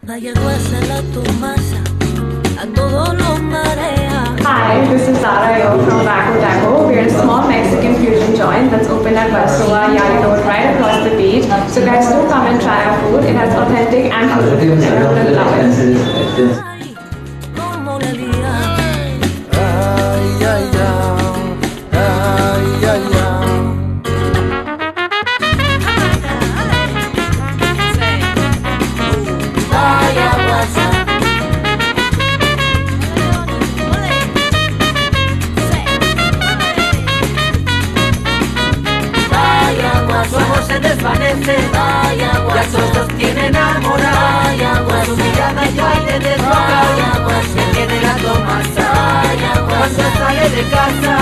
Vaya la tu masa, a todos los marea. Hi, this is Zara here from Waco Taco. We're a small Mexican fusion joint that's open at Warsaw, Yali Road, right across the beach. So guys, do come and try our food. It has authentic and full food. Everyone will love it. Ay, como la lía. Ay, ay, ay, ay, ay, ay. Vaya guasa. Vaya guasa. Todo se desvanece, Vaya ya guasa. todos tienen enamorada. Vaya Su guasa. mirada yo aire Vaya desbocado, guasa. me tiene la tomasa. Vaya Cuando guasa. sale de casa,